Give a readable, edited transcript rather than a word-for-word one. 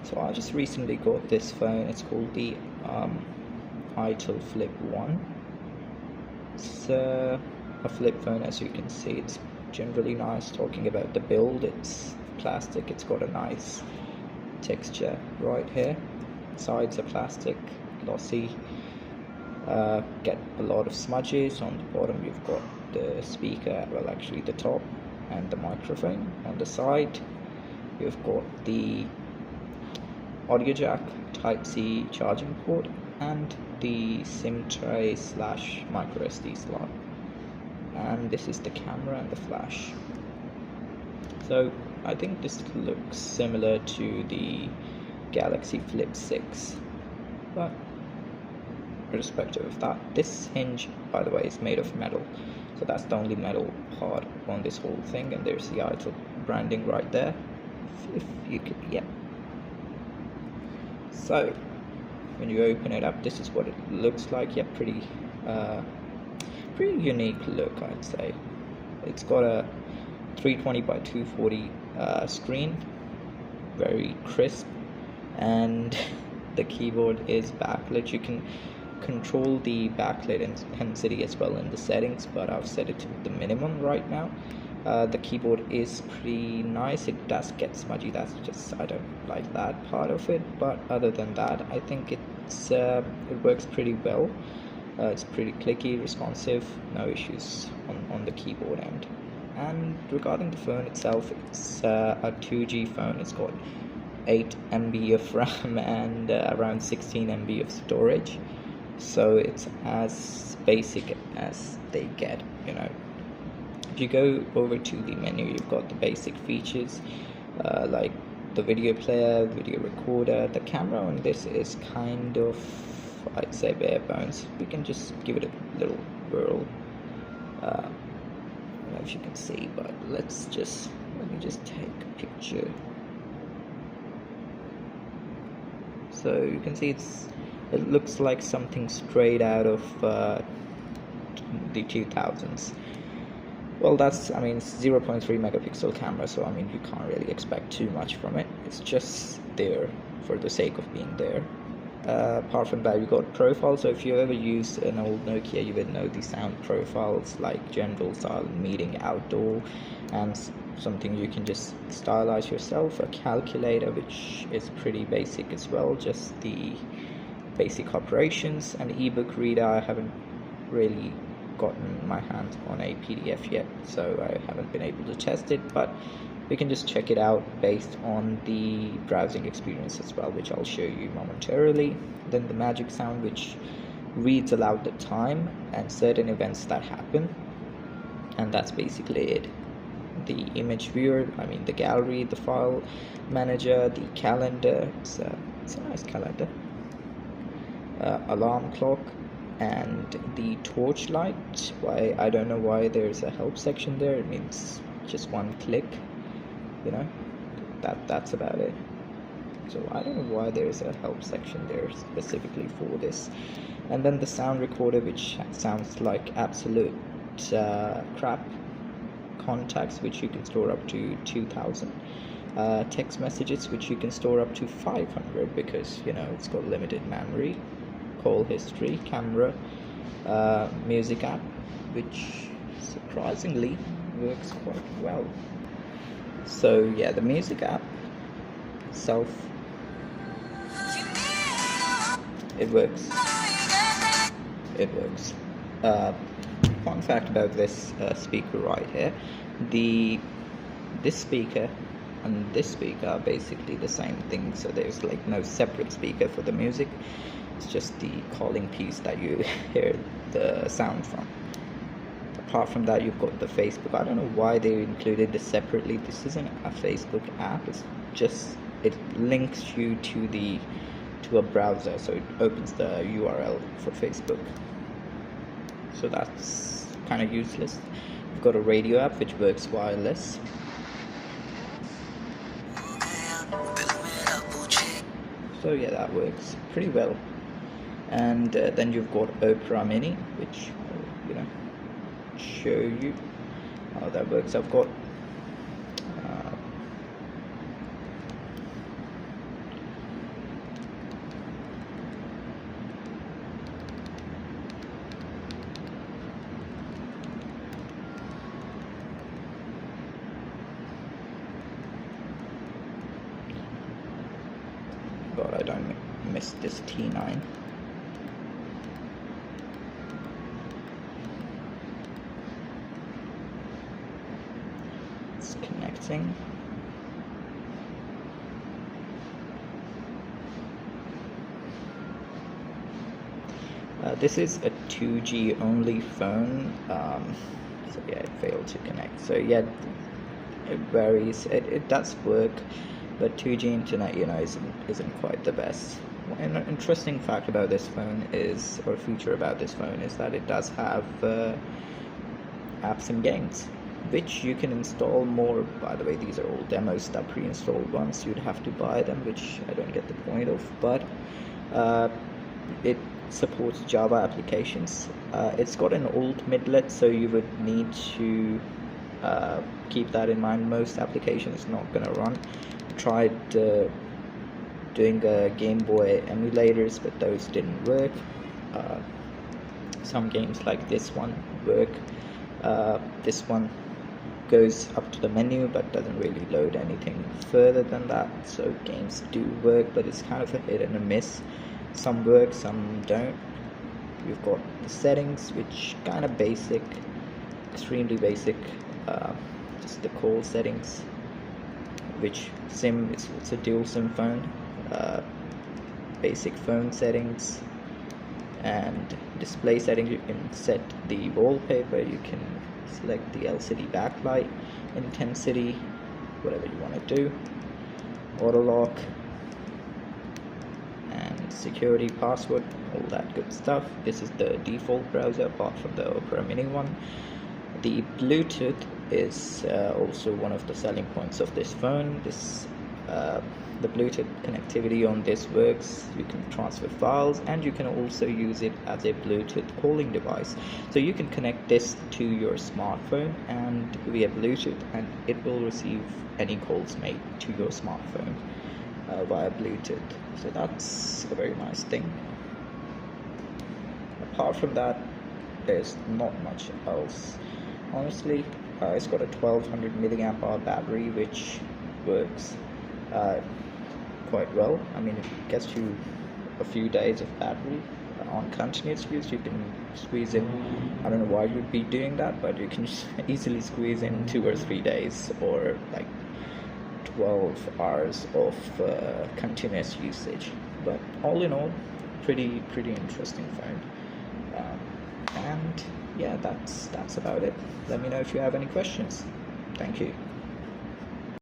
So I just recently got this phone. It's called the Itel Flip 1. It's a flip phone, as you can see. It's generally nice. Talking about the build, it's plastic. It's got a nice texture right here. Sides are plastic, glossy. Get a lot of smudges. On the bottom you've got the speaker, well actually the top, and the microphone. On the side you've got the audio jack, Type-C charging port, and the SIM tray / micro SD slot. And this is the camera and the flash. So I think this looks similar to the Galaxy Flip 6, but irrespective of that, this hinge, by the way, is made of metal. So that's the only metal part on this whole thing, and there's the Itel branding right there. If you could, yeah. So when you open it up, this is what it looks like. Yeah, pretty unique look, I'd say. It's got a 320 by 240 screen, very crisp, and the keyboard is backlit. You can control the backlit intensity as well in the settings, but I've set it to the minimum right now. The keyboard is pretty nice. It does get smudgy, that's just, I don't like that part of it, but other than that, I think it works pretty well. It's pretty clicky, responsive, no issues on the keyboard end. And regarding the phone itself, it's a 2G phone. It's got 8 MB of RAM and around 16 MB of storage, so it's as basic as they get, you know. If you go over to the menu, you've got the basic features like the video player, video recorder. The camera on this is kind of, I'd say, bare bones. We can just give it a little whirl. I don't know if you can see, but let me just take a picture. So you can see it looks like something straight out of the 2000s. Well, that's, I mean, it's 0.3 megapixel camera, so I mean you can't really expect too much from it. It's just there for the sake of being there. Apart from that, you got profile. So if you ever use an old Nokia, you would know the sound profiles, like general, style, meeting, outdoor, and something you can just stylize yourself. A calculator, which is pretty basic as well, just the basic operations. An ebook reader, I haven't really gotten my hands on a PDF yet, so I haven't been able to test it, but we can just check it out based on the browsing experience as well, which I'll show you momentarily. Then the magic sound, which reads aloud the time and certain events that happen, and that's basically it. The image viewer, I mean the gallery, the file manager, the calendar, it's a nice calendar, alarm clock, and the torch light. Why, I don't know why there's a help section there. It means just one click, you know, that's about it. So I don't know why there's a help section there specifically for this. And then the sound recorder, which sounds like absolute crap. Contacts, which you can store up to 2000. Text messages, which you can store up to 500, because, you know, it's got limited memory. Call history, camera, music app, which surprisingly works quite well. So yeah, the music app itself, it works. Fun fact about this speaker right here, this speaker and this speaker are basically the same thing, so there's like no separate speaker for the music. It's just the calling piece that you hear the sound from. Apart from that, you've got the Facebook. I don't know why they included this separately. This isn't a Facebook app. It's just, it links you to a browser, so it opens the URL for Facebook. So that's kind of useless. You've got a radio app which works wireless. So yeah, that works pretty well. And then you've got Opera Mini, which I'll, you know, show you how that works. I've got God, I don't miss this T9. It's connecting. This is a 2G only phone, so yeah, it failed to connect. So yeah, it varies. It does work, but 2G internet, isn't quite the best. An interesting fact about this phone is, or feature about this phone, is that it does have apps and games, which you can install more. By the way, these are all demos, that pre-installed ones. You'd have to buy them, which I don't get the point of, but it supports Java applications. It's got an old midlet, so you would need to keep that in mind. Most applications not gonna run. Tried doing Game Boy emulators, but those didn't work. Some games like this one work. This one goes up to the menu but doesn't really load anything further than that, so games do work, but it's kind of a hit and a miss. Some work, some don't. We've got the settings, which kind of basic, extremely basic, just the call settings, which SIM, it's a dual SIM phone, basic phone settings, and display settings. You can set the wallpaper, you can select the LCD backlight intensity, whatever you want to do, auto lock, security, password, all that good stuff. This is the default browser, apart from the Opera Mini one. The Bluetooth is also one of the selling points of this phone. The Bluetooth connectivity on this works. You can transfer files, and you can also use it as a Bluetooth calling device. So you can connect this to your smartphone and via Bluetooth, and it will receive any calls made to your smartphone via Bluetooth. So that's a very nice thing. Apart from that, there's not much else, honestly. It's got a 1200 milliamp hour battery, which works quite well. I mean, it gets you a few days of battery on continuous use. You can squeeze in, I don't know why you'd be doing that, but you can easily squeeze in 2 or 3 days, or like 12 hours of continuous usage. But all in all, pretty interesting phone. And yeah, that's about it. Let me know if you have any questions. Thank you.